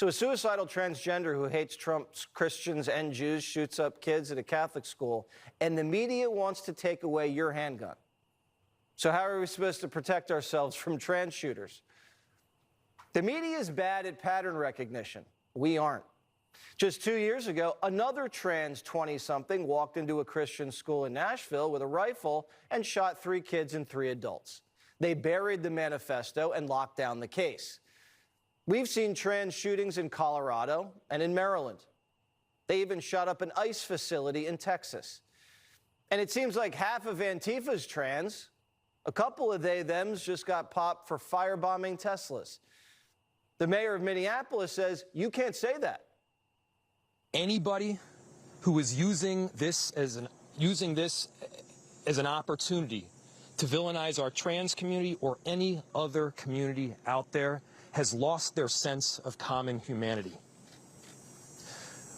So a suicidal transgender who hates Trump's Christians and Jews shoots up kids at a Catholic school, and the media wants to take away your handgun. So how are we supposed to protect ourselves from trans shooters? The media is bad at pattern recognition. We aren't. Just 2 years ago, another trans 20-something walked into a Christian school in Nashville with a rifle and shot 3 kids and 3 adults. They buried the manifesto and locked down the case. We've seen trans shootings in Colorado and in Maryland. They even shot up an ICE facility in Texas. And it seems like half of Antifa's trans. A couple of they-thems just got popped for firebombing Teslas. The mayor of Minneapolis says you can't say that. Anybody who is using this as an opportunity to villainize our trans community or any other community out there has lost their sense of common humanity.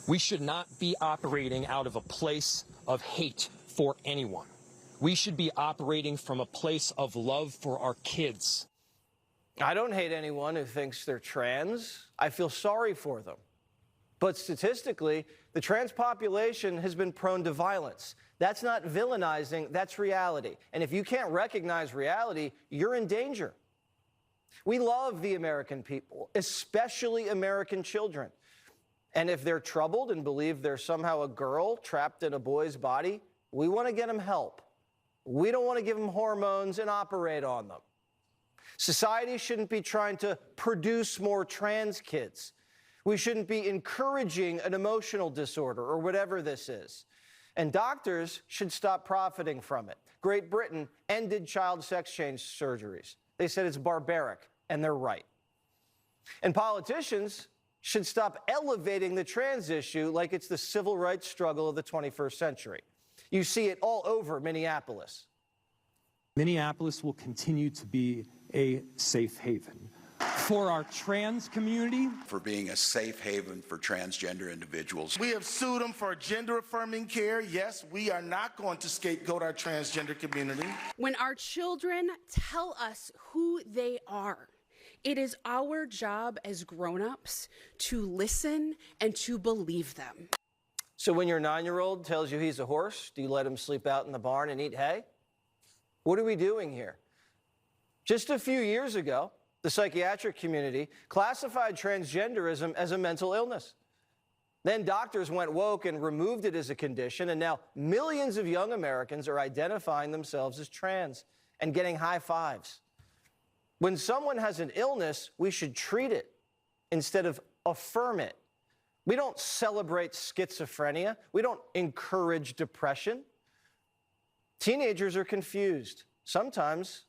We should not be operating out of a place of hate for anyone. We should be operating from a place of love for our kids. I don't hate anyone who thinks they're trans. I feel sorry for them. But statistically, the trans population has been prone to violence. That's not villainizing, that's reality. And if you can't recognize reality, you're in danger. We love the American people, especially American children. And if they're troubled and believe they're somehow a girl trapped in a boy's body, we want to get them help. We don't want to give them hormones and operate on them. Society shouldn't be trying to produce more trans kids. We shouldn't be encouraging an emotional disorder or whatever this is. And doctors should stop profiting from it. Great Britain ended child sex change surgeries. They said it's barbaric, and they're right. And politicians should stop elevating the trans issue like it's the civil rights struggle of the 21st century. You see it all over Minneapolis. Minneapolis will continue to be a safe haven for our trans community. For being a safe haven for transgender individuals. We have sued them for gender-affirming care. Yes, we are not going to scapegoat our transgender community. When our children tell us who they are, it is our job as grown-ups to listen and to believe them. So when your 9-year-old tells you he's a horse, do you let him sleep out in the barn and eat hay? What are we doing here? Just a few years ago, the psychiatric community classified transgenderism as a mental illness. Then doctors went woke and removed it as a condition, and now millions of young Americans are identifying themselves as trans and getting high fives. When someone has an illness, we should treat it instead of affirm it. We don't celebrate schizophrenia. We don't encourage depression. Teenagers are confused. Sometimes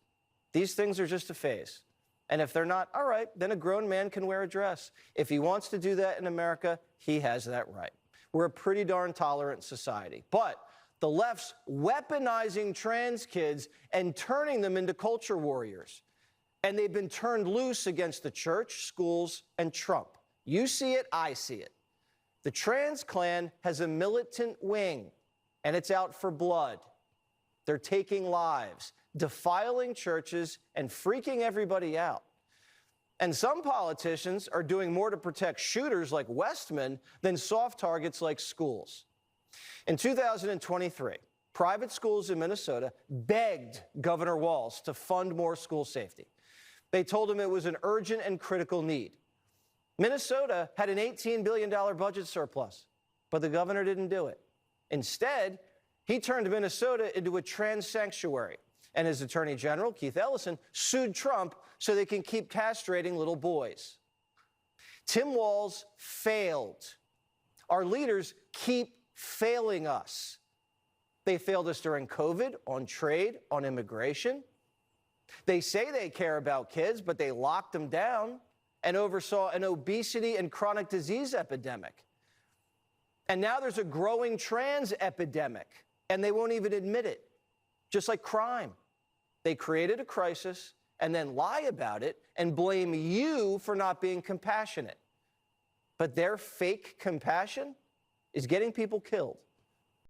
these things are just a phase. And if they're not, all right, then a grown man can wear a dress. If he wants to do that in America, he has that right. We're a pretty darn tolerant society. But the left's weaponizing trans kids and turning them into culture warriors. And they've been turned loose against the church, schools, and Trump. You see it, I see it. The trans Klan has a militant wing, and it's out for blood. They're taking lives, defiling churches, and freaking everybody out. And some politicians are doing more to protect shooters like Westman than soft targets like schools. In 2023, private schools in Minnesota begged Governor Walz to fund more school safety. They told him it was an urgent and critical need. Minnesota had an $18 billion budget surplus, but the governor didn't do it. Instead, he turned Minnesota into a trans sanctuary. And his attorney general, Keith Ellison, sued Trump so they can keep castrating little boys. Tim Walz failed. Our leaders keep failing us. They failed us during COVID, on trade, on immigration. They say they care about kids, but they locked them down and oversaw an obesity and chronic disease epidemic. And now there's a growing trans epidemic, and they won't even admit it, just like crime. They created a crisis and then lie about it and blame you for not being compassionate. But their fake compassion is getting people killed.